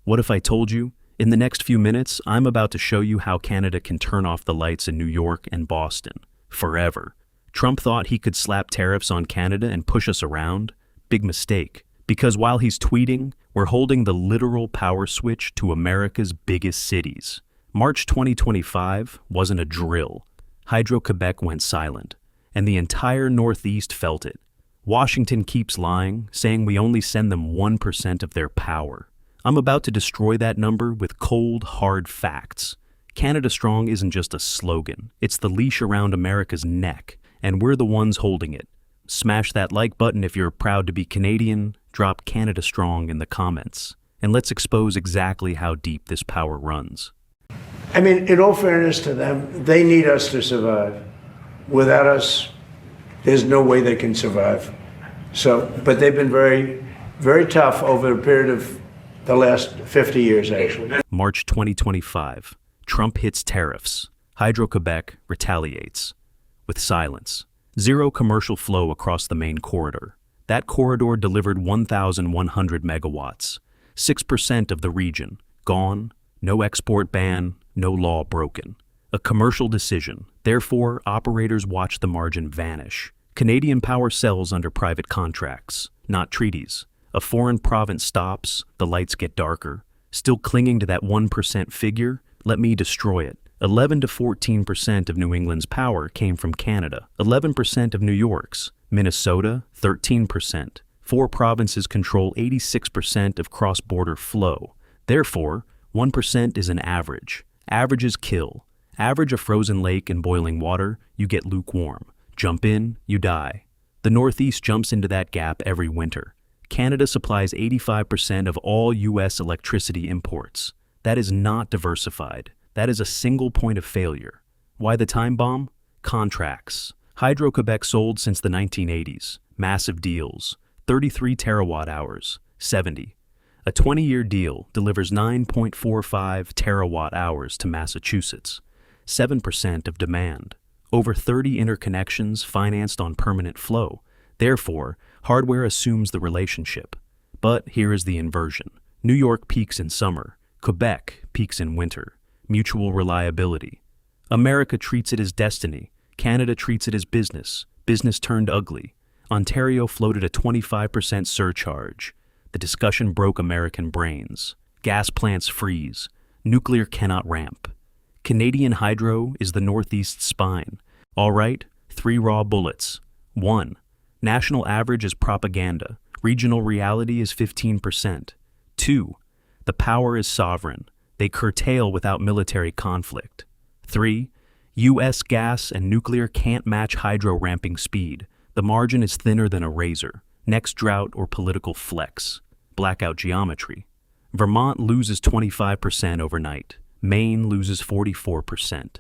What if I told you? In the next few minutes, I'm about to show you how Canada can turn off the lights in New York and Boston. Forever. Trump thought he could slap tariffs on Canada and push us around. Big mistake. Because while he's tweeting, we're holding the literal power switch to America's biggest cities. March 2025 wasn't a drill. Hydro-Quebec went silent, and the entire Northeast felt it. Washington keeps lying, saying we only send them 1% of their power. I'm about to destroy that number with cold, hard facts. Canada Strong isn't just a slogan. It's the leash around America's neck, and we're the ones holding it. Smash that like button if you're proud to be Canadian. Drop Canada Strong in the comments. And let's expose exactly how deep this power runs. I mean, in all fairness to them, they need us to survive. Without us, there's no way they can survive. But they've been very, very tough over a period of the last 50 years, actually. March 2025. Trump hits tariffs. Hydro-Quebec retaliates. With silence. Zero commercial flow across the main corridor. That corridor delivered 1,100 megawatts. 6% of the region. Gone. No export ban. No law broken. A commercial decision. Therefore, operators watch the margin vanish. Canadian power sells under private contracts, not treaties. A foreign province stops, the lights get darker. Still clinging to that 1% figure? Let me destroy it. 11 to 14% of New England's power came from Canada. 11% of New York's. Minnesota, 13%. 4 provinces control 86% of cross-border flow. Therefore, 1% is an average. Averages kill. Average a frozen lake in boiling water, you get lukewarm. Jump in, you die. The Northeast jumps into that gap every winter. Canada supplies 85% of all U.S. electricity imports. That is not diversified. That is a single point of failure. Why the time bomb? Contracts. Hydro-Quebec sold since the 1980s. Massive deals. 33 terawatt hours. 70. A 20-year deal delivers 9.45 terawatt hours to Massachusetts. 7% of demand. Over 30 interconnections financed on permanent flow. Therefore, hardware assumes the relationship. But here is the inversion. New York peaks in summer. Quebec peaks in winter. Mutual reliability. America treats it as destiny. Canada treats it as business. Business turned ugly. Ontario floated a 25% surcharge. The discussion broke American brains. Gas plants freeze. Nuclear cannot ramp. Canadian hydro is the Northeast's spine. All right, 3 raw bullets. 1. National average is propaganda. Regional reality is 15%. 2. The power is sovereign. They curtail without military conflict. 3. U.S. gas and nuclear can't match hydro ramping speed. The margin is thinner than a razor. Next drought or political flex. Blackout geometry. Vermont loses 25% overnight. Maine loses 44%.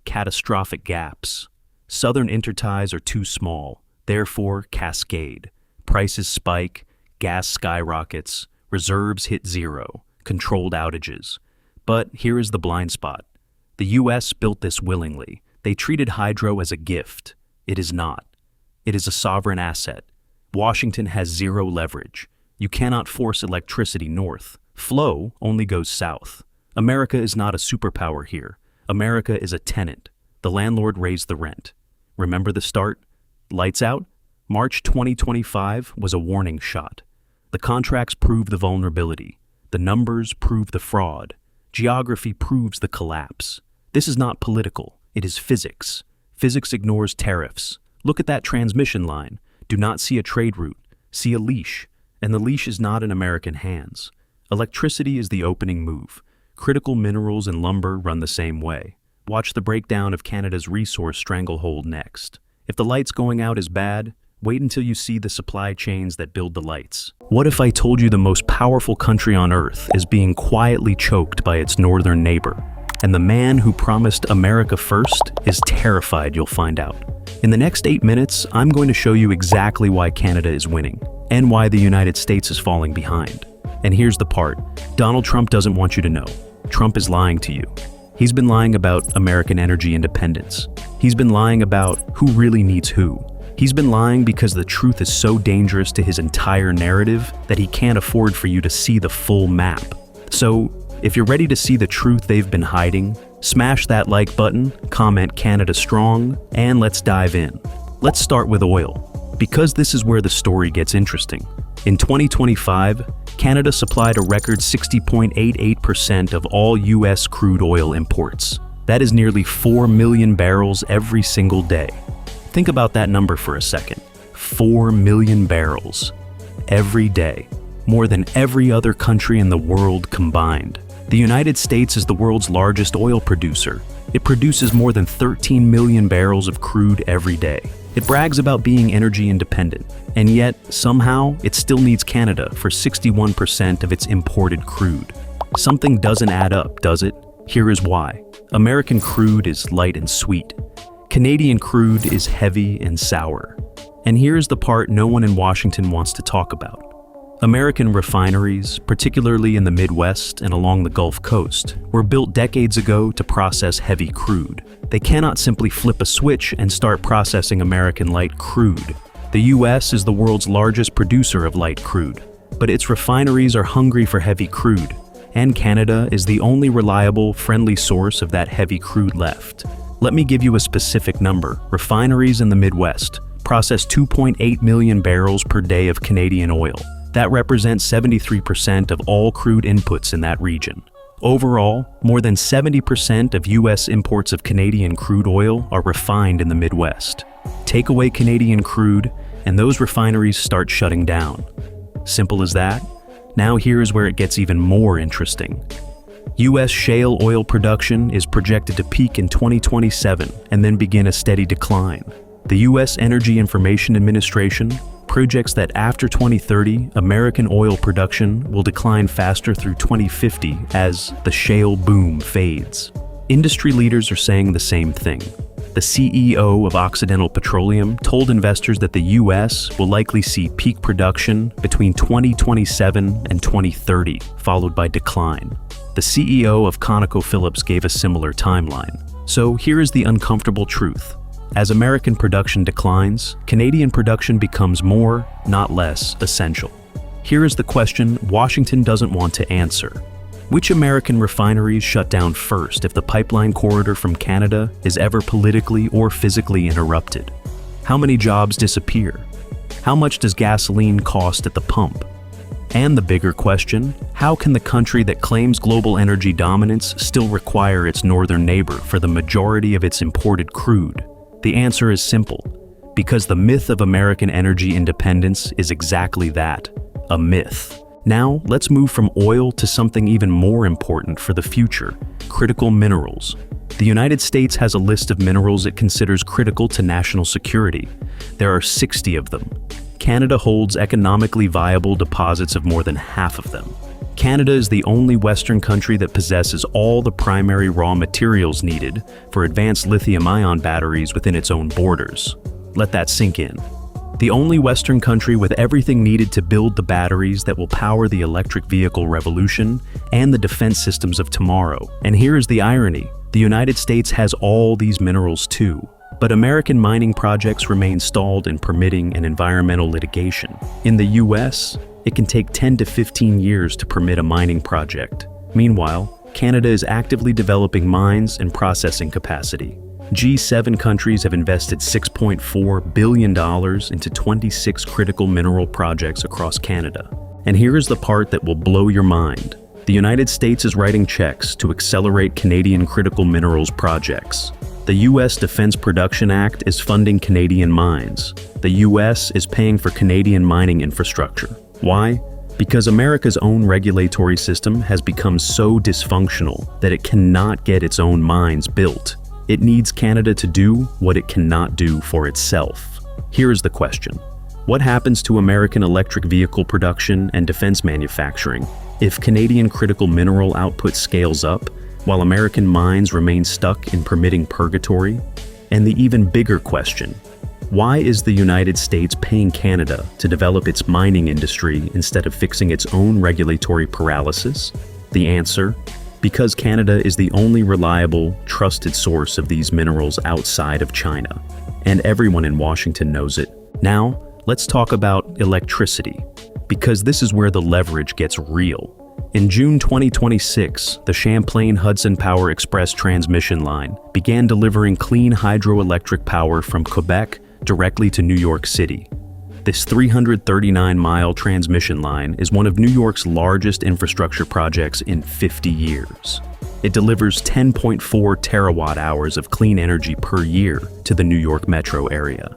Catastrophic gaps. Southern interties are too small. Therefore, cascade. Prices spike. Gas skyrockets. Reserves hit zero. Controlled outages. But here is the blind spot. The U.S. built this willingly. They treated hydro as a gift. It is not. It is a sovereign asset. Washington has zero leverage. You cannot force electricity north. Flow only goes south. America is not a superpower here. America is a tenant. The landlord raised the rent. Remember the start? Lights out? March 2025 was a warning shot. The contracts prove the vulnerability. The numbers prove the fraud. Geography proves the collapse. This is not political. It is physics. Physics ignores tariffs. Look at that transmission line. Do not see a trade route. See a leash. And the leash is not in American hands. Electricity is the opening move. Critical minerals and lumber run the same way. Watch the breakdown of Canada's resource stranglehold next. If the lights going out is bad, wait until you see the supply chains that build the lights. What if I told you the most powerful country on earth is being quietly choked by its northern neighbor? And the man who promised America first is terrified you'll find out. In the next 8 minutes, I'm going to show you exactly why Canada is winning and why the United States is falling behind. And here's the part. Donald Trump doesn't want you to know. Trump is lying to you. He's been lying about American energy independence. He's been lying about who really needs who. He's been lying because the truth is so dangerous to his entire narrative that he can't afford for you to see the full map. So, if you're ready to see the truth they've been hiding, smash that like button, comment Canada strong, and let's dive in. Let's start with oil, because this is where the story gets interesting. In 2025, Canada supplied a record 60.88% of all U.S. crude oil imports. That is nearly 4 million barrels every single day. Think about that number for a second. 4 million barrels every day, more than every other country in the world combined. The United States is the world's largest oil producer. It produces more than 13 million barrels of crude every day. It brags about being energy independent, and yet, somehow, it still needs Canada for 61% of its imported crude. Something doesn't add up, does it? Here is why. American crude is light and sweet. Canadian crude is heavy and sour. And here's the part no one in Washington wants to talk about. American refineries, particularly in the Midwest and along the Gulf Coast, were built decades ago to process heavy crude. They cannot simply flip a switch and start processing American light crude. The U.S. is the world's largest producer of light crude, but its refineries are hungry for heavy crude, and Canada is the only reliable, friendly source of that heavy crude left. Let me give you a specific number. Refineries in the Midwest process 2.8 million barrels per day of Canadian oil. That represents 73% of all crude inputs in that region. Overall, more than 70% of U.S. imports of Canadian crude oil are refined in the Midwest. Take away Canadian crude, and those refineries start shutting down. Simple as that. Now here's where it gets even more interesting. U.S. shale oil production is projected to peak in 2027 and then begin a steady decline. The U.S. Energy Information Administration projects that after 2030, American oil production will decline faster through 2050 as the shale boom fades. Industry leaders are saying the same thing. The CEO of Occidental Petroleum told investors that the U.S. will likely see peak production between 2027 and 2030, followed by decline. The CEO of ConocoPhillips gave a similar timeline. So here is the uncomfortable truth. As American production declines, Canadian production becomes more, not less, essential. Here is the question Washington doesn't want to answer. Which American refineries shut down first if the pipeline corridor from Canada is ever politically or physically interrupted? How many jobs disappear? How much does gasoline cost at the pump? And the bigger question, how can the country that claims global energy dominance still require its northern neighbor for the majority of its imported crude? The answer is simple, because the myth of American energy independence is exactly that, a myth. Now, let's move from oil to something even more important for the future, critical minerals. The United States has a list of minerals it considers critical to national security. There are 60 of them. Canada holds economically viable deposits of more than half of them. Canada is the only Western country that possesses all the primary raw materials needed for advanced lithium-ion batteries within its own borders. Let that sink in. The only Western country with everything needed to build the batteries that will power the electric vehicle revolution and the defense systems of tomorrow. And here is the irony. The United States has all these minerals too. But American mining projects remain stalled in permitting and environmental litigation. In the U.S., it can take 10 to 15 years to permit a mining project. Meanwhile, Canada is actively developing mines and processing capacity. G7 countries have invested $6.4 billion into 26 critical mineral projects across Canada. And here is the part that will blow your mind. The United States is writing checks to accelerate Canadian critical minerals projects. The U.S. Defense Production Act is funding Canadian mines. The U.S. is paying for Canadian mining infrastructure. Why? Because America's own regulatory system has become so dysfunctional that it cannot get its own mines built. It needs Canada to do what it cannot do for itself. Here is the question. What happens to American electric vehicle production and defense manufacturing if Canadian critical mineral output scales up while American mines remain stuck in permitting purgatory? And the even bigger question, why is the United States paying Canada to develop its mining industry instead of fixing its own regulatory paralysis? The answer, because Canada is the only reliable, trusted source of these minerals outside of China. And everyone in Washington knows it. Now, let's talk about electricity, because this is where the leverage gets real. In June 2026, the Champlain-Hudson Power Express transmission line began delivering clean hydroelectric power from Quebec directly to New York City. This 339-mile transmission line is one of New York's largest infrastructure projects in 50 years. It delivers 10.4 terawatt-hours of clean energy per year to the New York metro area.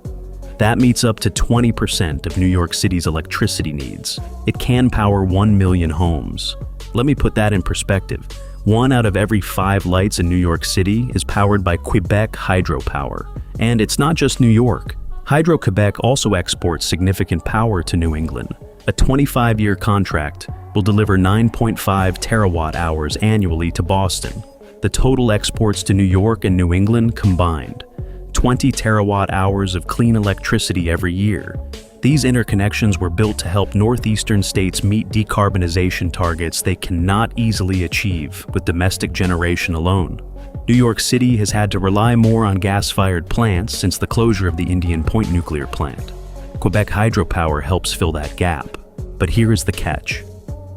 That meets up to 20% of New York City's electricity needs. It can power 1 million homes. Let me put that in perspective. 1 out of every 5 lights in New York City is powered by Quebec hydropower. And it's not just New York. Hydro-Quebec also exports significant power to New England. A 25-year contract will deliver 9.5 terawatt-hours annually to Boston. The total exports to New York and New England combined, 20 terawatt-hours of clean electricity every year. These interconnections were built to help northeastern states meet decarbonization targets they cannot easily achieve with domestic generation alone. New York City has had to rely more on gas-fired plants since the closure of the Indian Point nuclear plant. Quebec hydropower helps fill that gap. But here is the catch.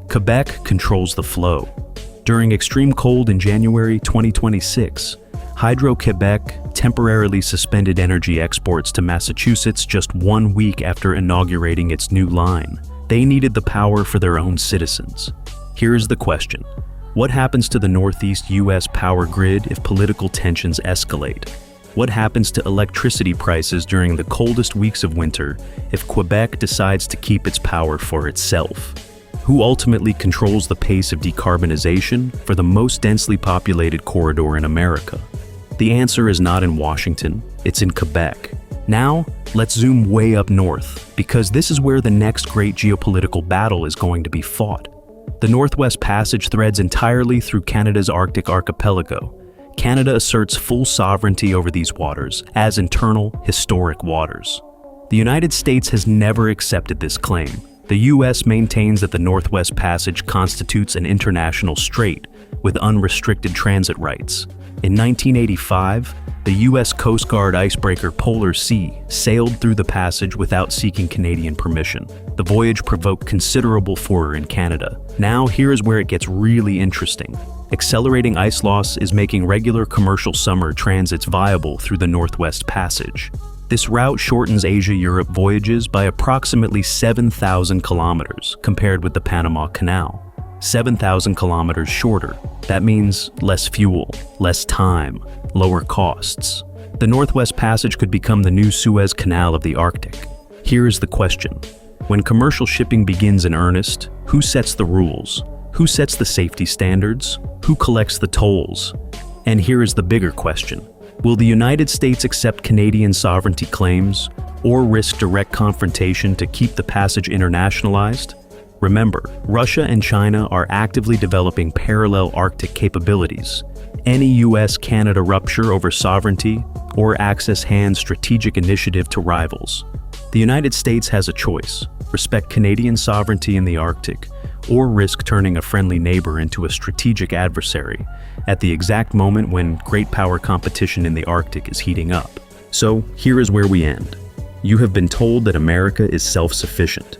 Quebec controls the flow. During extreme cold in January 2026, Hydro-Quebec temporarily suspended energy exports to Massachusetts just 1 week after inaugurating its new line. They needed the power for their own citizens. Here is the question. What happens to the Northeast U.S. power grid if political tensions escalate? What happens to electricity prices during the coldest weeks of winter if Quebec decides to keep its power for itself? Who ultimately controls the pace of decarbonization for the most densely populated corridor in America? The answer is not in Washington, it's in Quebec. Now, let's zoom way up north, because this is where the next great geopolitical battle is going to be fought. The Northwest Passage threads entirely through Canada's Arctic archipelago. Canada asserts full sovereignty over these waters as internal, historic waters. The United States has never accepted this claim. The U.S. maintains that the Northwest Passage constitutes an international strait with unrestricted transit rights. In 1985, the U.S. Coast Guard icebreaker Polar Sea sailed through the passage without seeking Canadian permission. The voyage provoked considerable furor in Canada. Now, here is where it gets really interesting. Accelerating ice loss is making regular commercial summer transits viable through the Northwest Passage. This route shortens Asia-Europe voyages by approximately 7,000 kilometers compared with the Panama Canal. 7,000 kilometers shorter. That means less fuel, less time, lower costs. The Northwest Passage could become the new Suez Canal of the Arctic. Here is the question. When commercial shipping begins in earnest, who sets the rules? Who sets the safety standards? Who collects the tolls? And here is the bigger question. Will the United States accept Canadian sovereignty claims or risk direct confrontation to keep the passage internationalized? Remember, Russia and China are actively developing parallel Arctic capabilities. Any US-Canada rupture over sovereignty or access hands strategic initiative to rivals. The United States has a choice: respect Canadian sovereignty in the Arctic, or risk turning a friendly neighbor into a strategic adversary at the exact moment when great power competition in the Arctic is heating up. So here is where we end. You have been told that America is self-sufficient.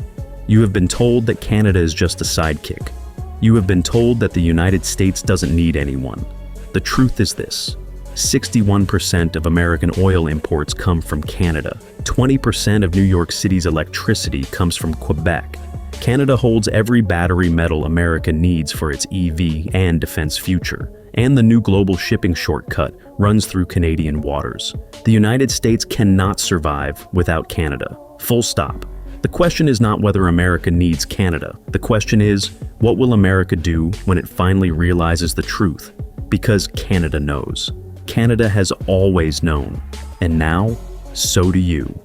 You have been told that Canada is just a sidekick. You have been told that the United States doesn't need anyone. The truth is this: 61% of American oil imports come from Canada. 20% of New York City's electricity comes from Quebec. Canada holds every battery metal America needs for its EV and defense future. And the new global shipping shortcut runs through Canadian waters. The United States cannot survive without Canada. Full stop. The question is not whether America needs Canada. The question is, what will America do when it finally realizes the truth? Because Canada knows. Canada has always known. And now, so do you.